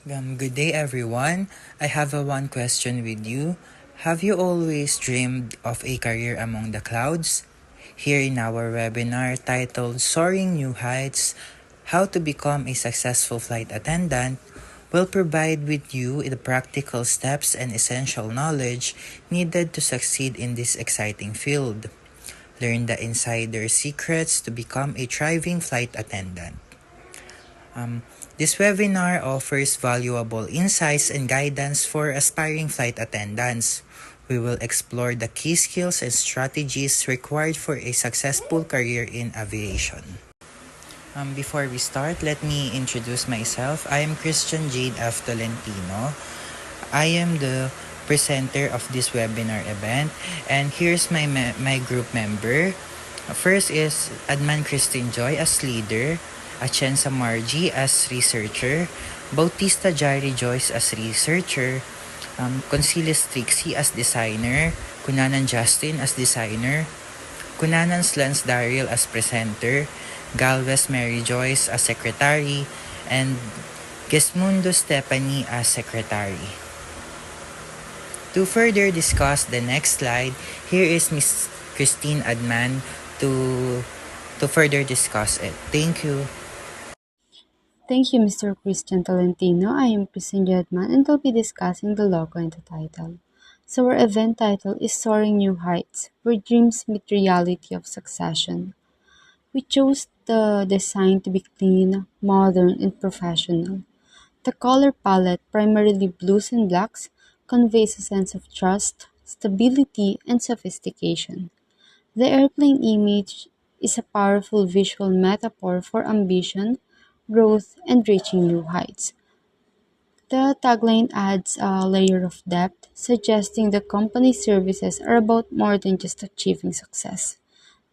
Good day, everyone. I have one question with you. Have you always dreamed of a career among the clouds? Here in our webinar titled Soaring New Heights, How to Become a Successful Flight Attendant, will provide with you the practical steps and essential knowledge needed to succeed in this exciting field. Learn the insider secrets to become a thriving flight attendant. This webinar offers valuable insights and guidance for aspiring flight attendants. We will explore the key skills and strategies required for a successful career in aviation. Before we start, let me introduce myself. I am Christian Jade F. Tolentino. I am the presenter of this webinar event, and here's my group member. First is Adman Christine Joy as leader, Achensa Margie as researcher, Bautista Jari Joyce as researcher, Consilis Trixie as designer, Kunanan Justin as designer, Kunanan Lance Daryl as presenter, Galvez Mary Joyce as secretary, and Gesmundo Stephanie as secretary. To further discuss the next slide, here is Miss Christine Adman to further discuss it. Thank you. Thank you, Mr. Christian Tolentino. I am Christine Jedman and will be discussing the logo and the title. So our event title is Soaring New Heights, where dreams meet reality of succession. We chose the design to be clean, modern, and professional. The color palette, primarily blues and blacks, conveys a sense of trust, stability, and sophistication. The airplane image is a powerful visual metaphor for ambition, growth, and reaching new heights. The tagline adds a layer of depth, suggesting the company's services are about more than just achieving success.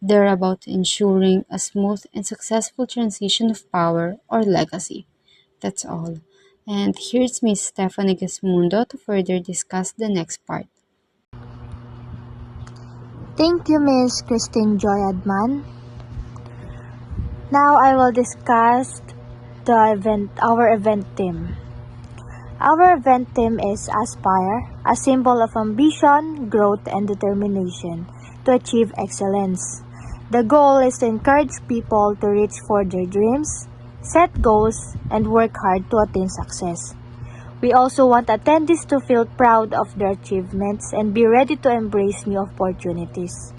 They're about ensuring a smooth and successful transition of power or legacy. That's all. And here's Miss Stephanie Gesmundo to further discuss the next part. Thank you, Ms. Christine Joy Adman. Now I will discuss our event theme. Our event theme is Aspire, a symbol of ambition, growth, and determination to achieve excellence. The goal is to encourage people to reach for their dreams, set goals, and work hard to attain success. We also want attendees to feel proud of their achievements and be ready to embrace new opportunities.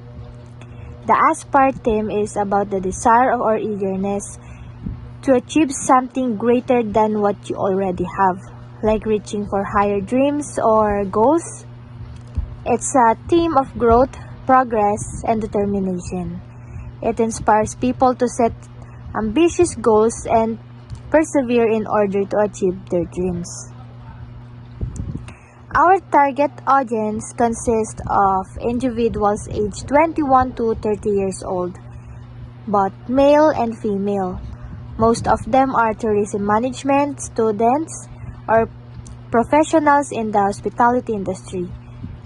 The Aspire theme is about the desire or eagerness to achieve something greater than what you already have, like reaching for higher dreams or goals. It's a theme of growth, progress, and determination. It inspires people to set ambitious goals and persevere in order to achieve their dreams. Our target audience consists of individuals aged 21 to 30 years old, both male and female. Most of them are tourism management students or professionals in the hospitality industry,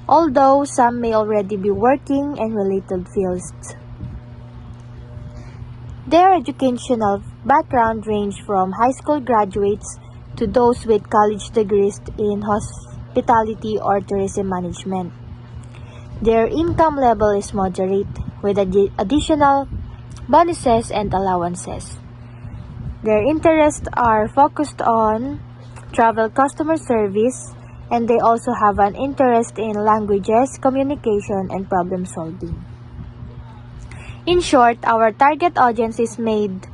although some may already be working in related fields. Their educational background range from high school graduates to those with college degrees in hospitality or tourism management. Their income level is moderate with additional bonuses and allowances. Their interests are focused on travel customer service, and they also have an interest in languages, communication, and problem solving. In short, our target audience is made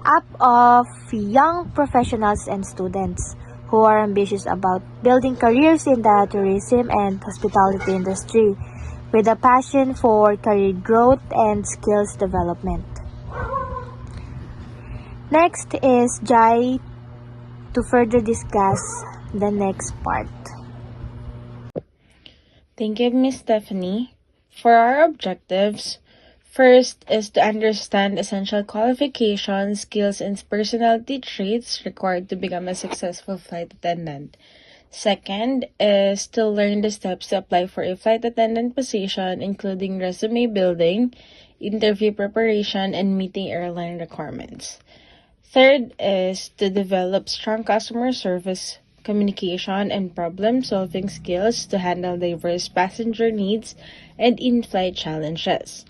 up of young professionals and students who are ambitious about building careers in the tourism and hospitality industry with a passion for career growth and skills development. Next is Jai to further discuss the next part. Thank you, Miss Stephanie. For our objectives, first is to understand essential qualifications, skills, and personality traits required to become a successful flight attendant. Second is to learn the steps to apply for a flight attendant position, including resume building, interview preparation, and meeting airline requirements. Third is to develop strong customer service communication, and problem-solving skills to handle diverse passenger needs and in-flight challenges.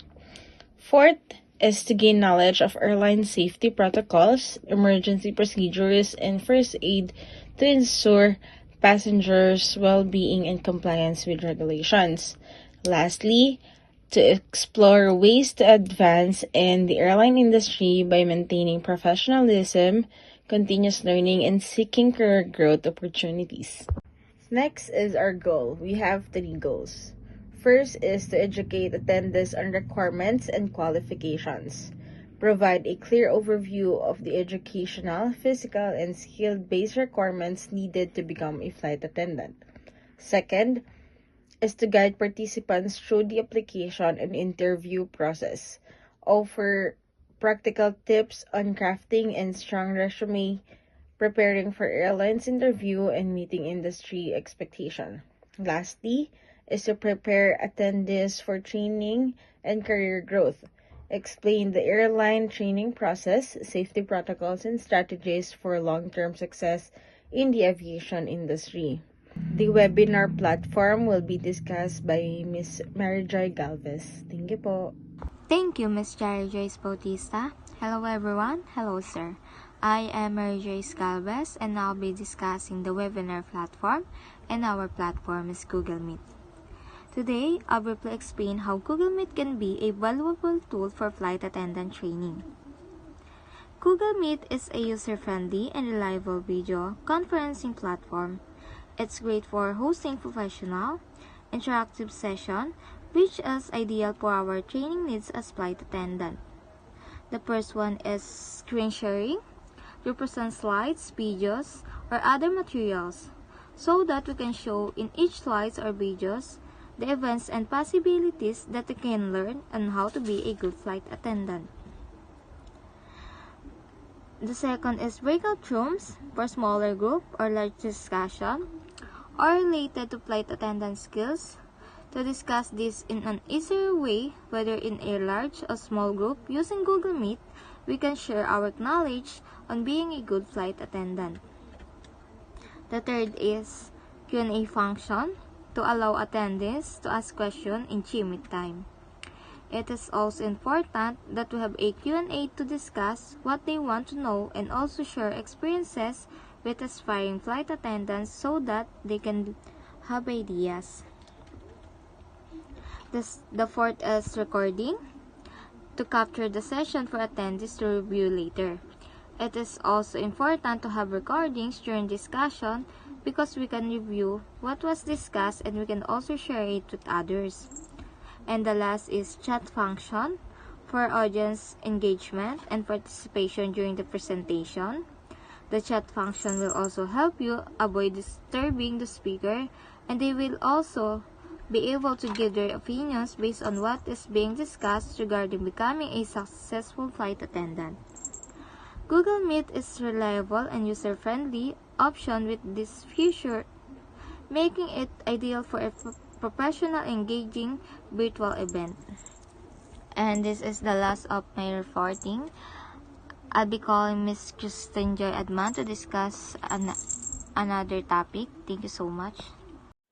Fourth is to gain knowledge of airline safety protocols, emergency procedures, and first aid to ensure passengers' well-being and compliance with regulations. Lastly, to explore ways to advance in the airline industry by maintaining professionalism, continuous learning, and seeking career growth opportunities. Next is our goal. We have three goals. First is to educate attendees on requirements and qualifications. Provide a clear overview of the educational, physical, and skill-based requirements needed to become a flight attendant. Second is to guide participants through the application and interview process. Offer practical tips on crafting and strong resume, preparing for airlines interview, and meeting industry expectation. Lastly, is to prepare attendees for training and career growth. Explain the airline training process, safety protocols, and strategies for long-term success in the aviation industry. The webinar platform will be discussed by Ms. Marijoy Galvez. Thank you po. Thank you, Ms. Jerry Joyce Bautista. Hello, everyone. Hello, sir. I am Mary Joyce Galvez, and I'll be discussing the webinar platform, and our platform is Google Meet. Today, I'll briefly explain how Google Meet can be a valuable tool for flight attendant training. Google Meet is a user-friendly and reliable video conferencing platform. It's great for hosting professional, interactive session, which is ideal for our training needs as flight attendant. The first one is screen sharing. Represent slides, videos, or other materials so that we can show in each slides or videos the events and possibilities that we can learn on how to be a good flight attendant. The second is breakout rooms for smaller group or large discussion or related to flight attendant skills. To discuss this in an easier way, whether in a large or small group using Google Meet, we can share our knowledge on being a good flight attendant. The third is Q&A function to allow attendees to ask questions in Gmeet time. It is also important that we have a Q&A to discuss what they want to know and also share experiences with aspiring flight attendants so that they can have ideas. The fourth is recording to capture the session for attendees to review later. It is also important to have recordings during discussion because we can review what was discussed and we can also share it with others. And the last is chat function for audience engagement and participation during the presentation. The chat function will also help you avoid disturbing the speaker, and they will also be able to give their opinions based on what is being discussed regarding becoming a successful flight attendant. Google Meet is reliable and user-friendly option with this feature, making it ideal for a professional engaging virtual event. And this is the last of my reporting. I'll be calling Miss Kristen Joy Adman to discuss another topic. Thank you so much.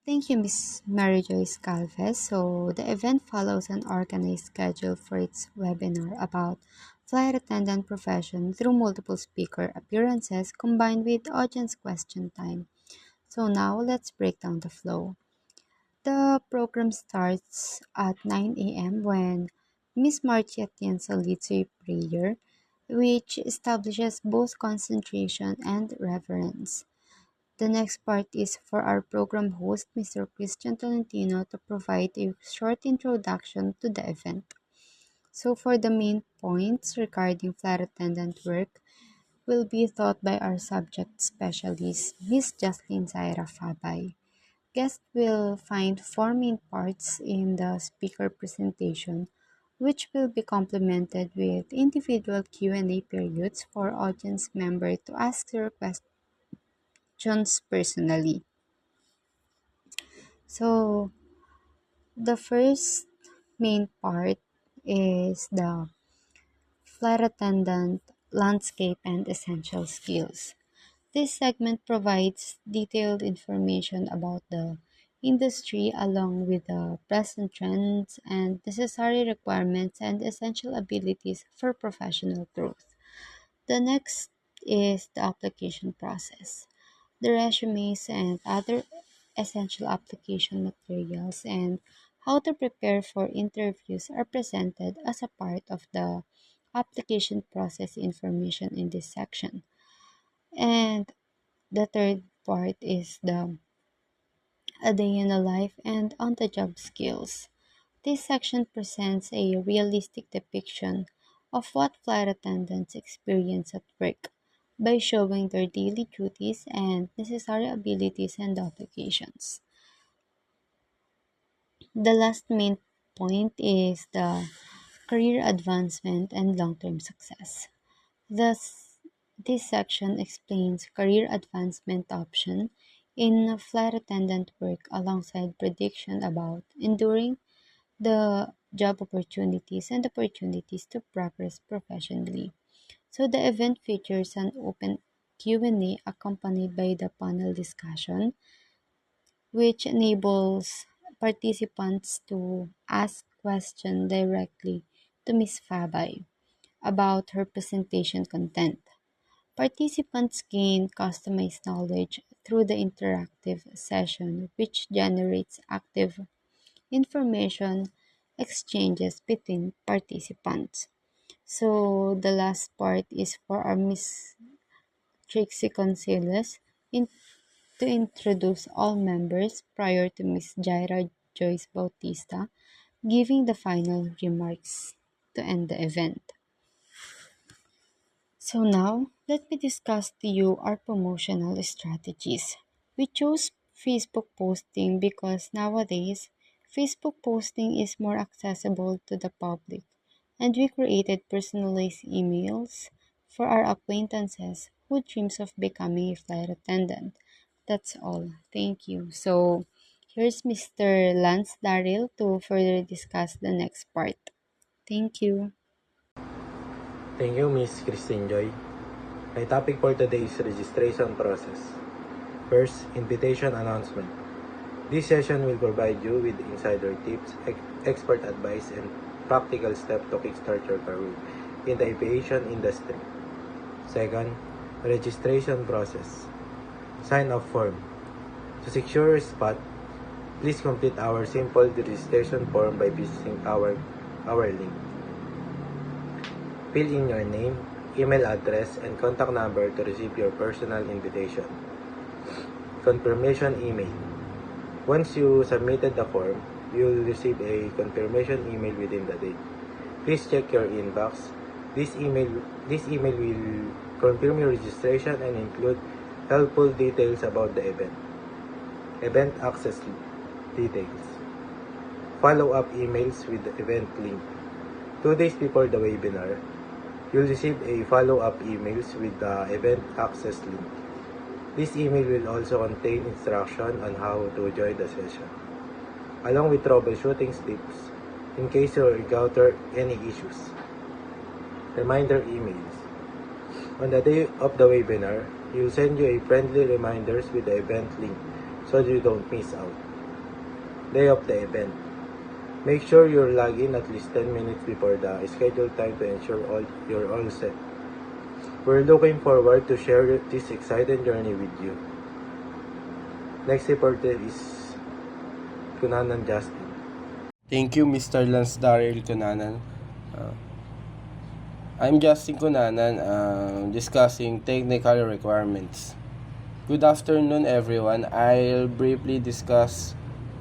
Thank you, Ms. Mary Joyce Galvez. So, the event follows an organized schedule for its webinar about flight attendant profession through multiple speaker appearances combined with audience question time. So, now let's break down the flow. The program starts at 9 a.m. when Ms. Marcia Atienza leads a prayer, which establishes both concentration and reverence. The next part is for our program host, Mr. Christian Tolentino, to provide a short introduction to the event. So for the main points regarding flight attendant work will be taught by our subject specialist, Ms. Jocelyn Zaira Fabay. Guests will find four main parts in the speaker presentation, which will be complemented with individual Q&A periods for audience members to ask their questions personally. So, the first main part is the flight attendant landscape and essential skills. This segment provides detailed information about the industry along with the present trends and necessary requirements and essential abilities for professional growth. The next is the application process. The resumes and other essential application materials and how to prepare for interviews are presented as a part of the application process information in this section. And the third part is the a day in the life and on the job skills. This section presents a realistic depiction of what flight attendants experience at work by showing their daily duties and necessary abilities and obligations. The last main point is the career advancement and long term success. Thus, this section explains career advancement option in flight attendant work alongside prediction about enduring the job opportunities and opportunities to progress professionally. So the event features an open Q&A accompanied by the panel discussion, which enables participants to ask questions directly to Ms. Fabay about her presentation content. Participants gain customized knowledge through the interactive session, which generates active information exchanges between participants. So the last part is for our Miss Trixie Concelos in, to introduce all members prior to Miss Jaira Joyce Bautista giving the final remarks to end the event. So now, let me discuss to you our promotional strategies. We chose Facebook posting because nowadays, Facebook posting is more accessible to the public, and we created personalized emails for our acquaintances who dreams of becoming a flight attendant. That's all. Thank you. So, here's Mr. Lance Darrell to further discuss the next part. Thank you. Thank you, Miss Christine Joy. My topic for today is registration process. First, invitation announcement. This session will provide you with insider tips, expert advice, and practical steps to kickstart your career in the aviation industry. Second, registration process. Sign up form. To secure your spot, please complete our simple registration form by visiting our link. Fill in your name, email address, and contact number to receive your personal invitation. Confirmation email. Once you submitted the form, you will receive a confirmation email within the day. Please check your inbox. This email will confirm your registration and include helpful details about the event. Event access details. Follow-up emails with the event link. 2 days before the webinar, you'll receive a follow-up emails with the event access link. This email will also contain instruction on how to join the session, along with troubleshooting tips in case you encounter any issues. Reminder emails. On the day of the webinar, you'll send you a friendly reminders with the event link so you don't miss out. Day of the event. Make sure you're logged in at least 10 minutes before the scheduled time to ensure you're all set. We're looking forward to share this exciting journey with you. Next reporter is Kunanan Justin. Thank you, Mr. Lance Darrell Cunanan. I'm Justin Cunanan, discussing technical requirements. Good afternoon, everyone. I'll briefly discuss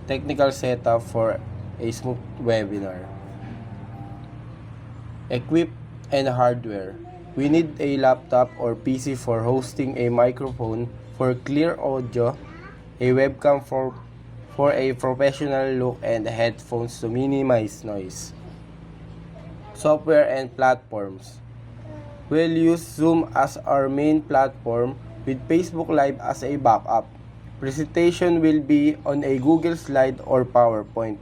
technical setup for a smooth webinar. Equip and hardware. We need a laptop or PC for hosting, a microphone for clear audio, a webcam for a professional look, and headphones to minimize noise. Software and platforms. We'll use Zoom as our main platform with Facebook Live as a backup. Presentation will be on a Google Slide or PowerPoint.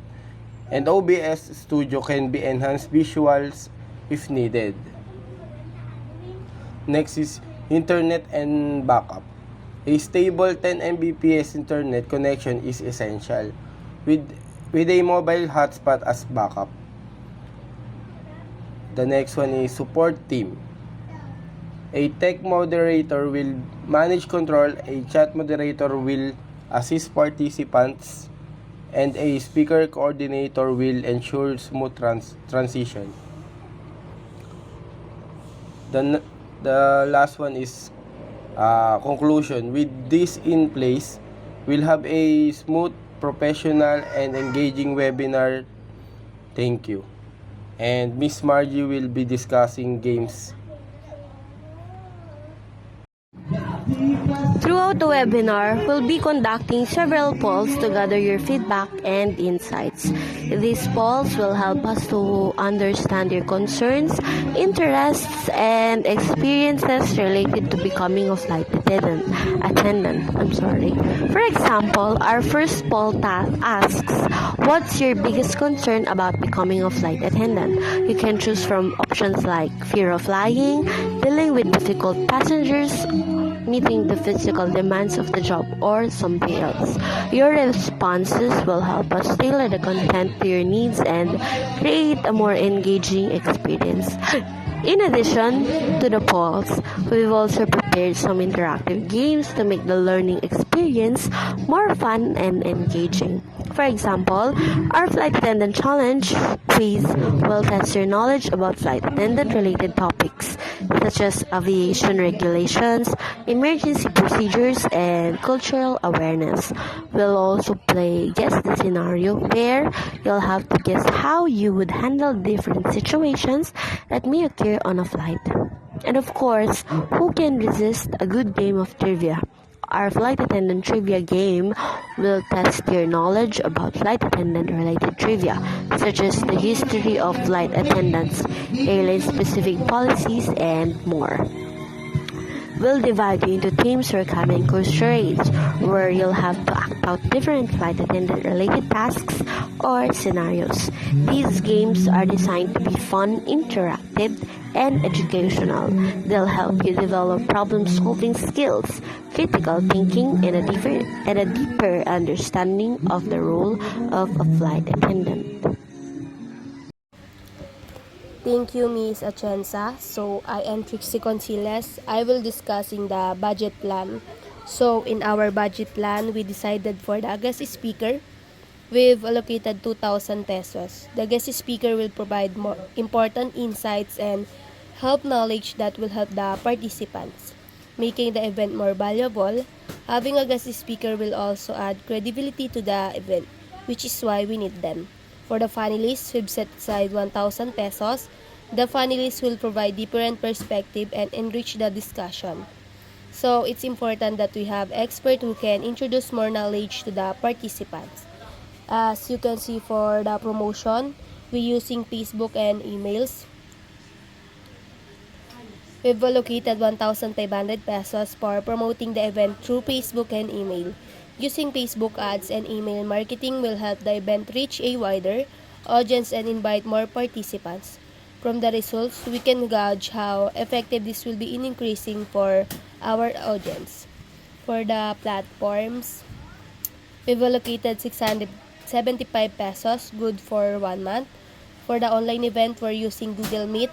And OBS Studio can be enhanced visuals if needed. Next is internet and backup. A stable 10 Mbps internet connection is essential, with a mobile hotspot as backup. The next one is support team. A tech moderator will manage control, a chat moderator will assist participants, and a speaker coordinator will ensure smooth transition. The last one is conclusion. With this in place, we'll have a smooth, professional, and engaging webinar. Thank you. And Miss Margie will be discussing games. Throughout the webinar, we'll be conducting several polls to gather your feedback and insights. These polls will help us to understand your concerns, interests, and experiences related to becoming a flight attendant. For example, our first poll asks, what's your biggest concern about becoming a flight attendant? You can choose from options like fear of flying, dealing with difficult passengers, meeting the physical demands of the job, or something else. Your responses will help us tailor the content to your needs and create a more engaging experience. In addition to the polls, we've also prepared some interactive games to make the learning experience more fun and engaging. For example, our Flight Attendant Challenge quiz will test your knowledge about flight attendant related topics such as aviation regulations, emergency procedures, and cultural awareness. We'll also play Guess the Scenario, where you'll have to guess how you would handle different situations that may occur on a flight. And of course, who can resist a good game of trivia? Our flight attendant trivia game will test your knowledge about flight attendant related trivia, such as the history of flight attendants, airline specific policies, and more. We'll divide you into teams or cabin crew charades, where you'll have to act out different flight attendant related tasks or scenarios. These games are designed to be fun, interactive, and educational. They'll help you develop problem-solving skills, critical thinking, and a deeper understanding of the role of a flight attendant. Thank you, Ms. Atienza. So, I am Trixie Conciles. I will discussing the budget plan. So, in our budget plan, we decided for the guest speaker. We've allocated 2,000 pesos. The guest speaker will provide more important insights and help knowledge that will help the participants, making the event more valuable. Having a guest speaker will also add credibility to the event, which is why we need them. For the finalists, we've set aside 1,000 pesos. The finalists will provide different perspective and enrich the discussion. So, it's important that we have experts who can introduce more knowledge to the participants. As you can see for the promotion, we're using Facebook and emails. We've allocated 1,500 pesos for promoting the event through Facebook and email. Using Facebook ads and email marketing will help the event reach a wider audience and invite more participants. From the results, we can gauge how effective this will be in increasing for our audience. For the platforms, we've allocated 675 pesos, good for 1 month. For the online event, we're using Google Meet.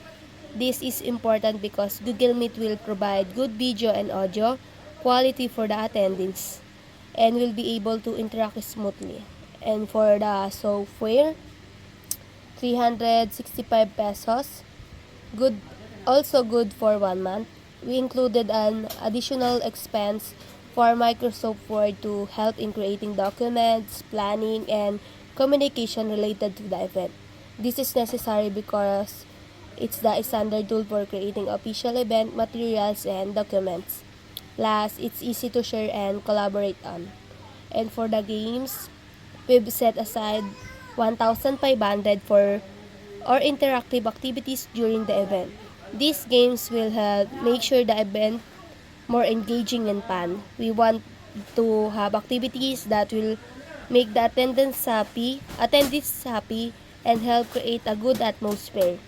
This is important because Google Meet will provide good video and audio quality for the attendees and will be able to interact smoothly. And for the software, 365 pesos, also good for 1 month. We included an additional expense for Microsoft Word to help in creating documents, planning, and communication related to the event. This is necessary because it's the standard tool for creating official event materials and documents. Plus, it's easy to share and collaborate on. And for the games, we've set aside 1,500 for or interactive activities during the event. These games will help make sure the event more engaging and fun. We want to have activities that will make the attendees happy and help create a good atmosphere.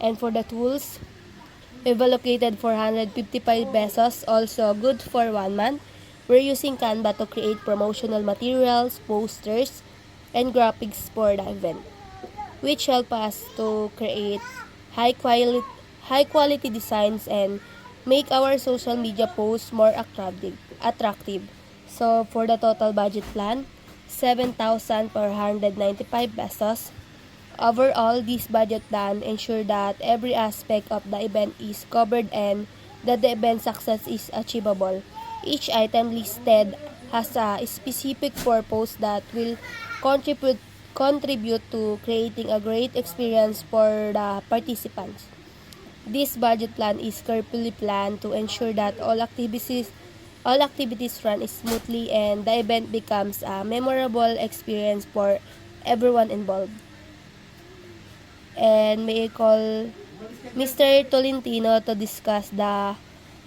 And for the tools, we've allocated 455 pesos, also good for 1 month. We're using Canva to create promotional materials, posters, and graphics for the event, which help us to create high quality high quality designs and make our social media posts more attractive. So for the total budget plan, 7,495 pesos. Overall, this budget plan ensure that every aspect of the event is covered and that the event success is achievable. Each item listed has a specific purpose that will contribute to creating a great experience for the participants. This budget plan is carefully planned to ensure that all activities run smoothly and the event becomes a memorable experience for everyone involved. And may I call Mr. Tolentino to discuss the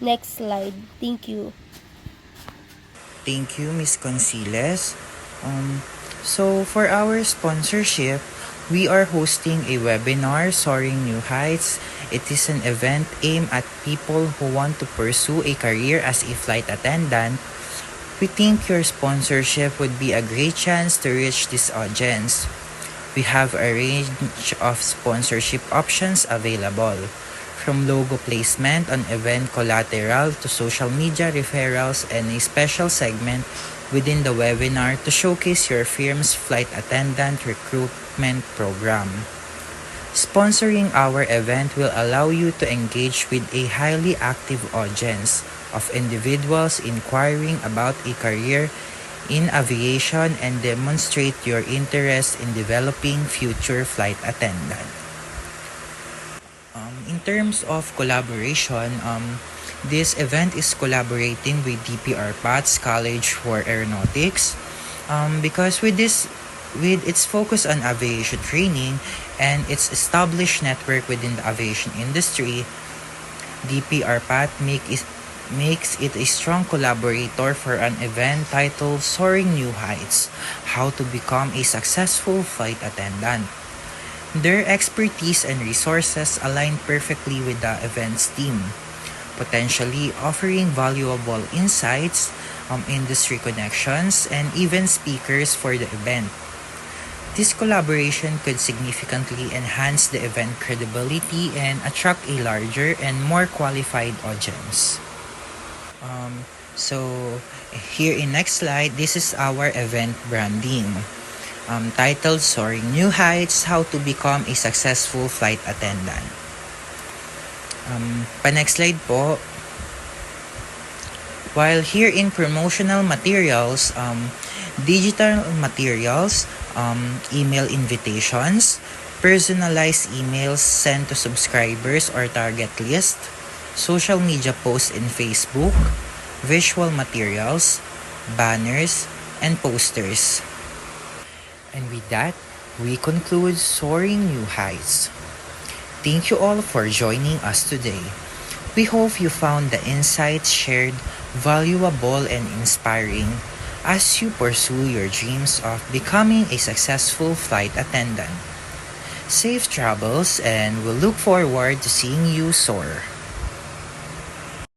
next slide. Thank you. Thank you, Miss Consiles. So for our sponsorship, we are hosting a webinar, Soaring New Heights. It is an event aimed at people who want to pursue a career as a flight attendant. We think your sponsorship would be a great chance to reach this audience. We have a range of sponsorship options available, from logo placement on event collateral to social media referrals and a special segment within the webinar to showcase your firm's flight attendant recruitment program. Sponsoring our event will allow you to engage with a highly active audience of individuals inquiring about a career in aviation and demonstrate your interest in developing future flight attendant. In terms of collaboration, this event is collaborating with DPR PATS College for Aeronautics, because with its focus on aviation training and its established network within the aviation industry, DPR PAT makes it a strong collaborator for an event titled Soaring New Heights: How to Become a Successful Flight Attendant. Their expertise and resources align perfectly with the event's theme, potentially offering valuable insights, industry connections, and even speakers for the event. This collaboration could significantly enhance the event credibility and attract a larger and more qualified audience. So here in next slide, this is our event branding, titled Soaring New Heights: How to Become a Successful Flight Attendant. Next slide po. While here in promotional materials, digital materials, email invitations, personalized emails sent to subscribers or target list, social media posts in Facebook, visual materials, banners, and posters. And with that, we conclude Soaring New Heights. Thank you all for joining us today. We hope you found the insights shared valuable and inspiring as you pursue your dreams of becoming a successful flight attendant. Safe travels, and we'll look forward to seeing you soar.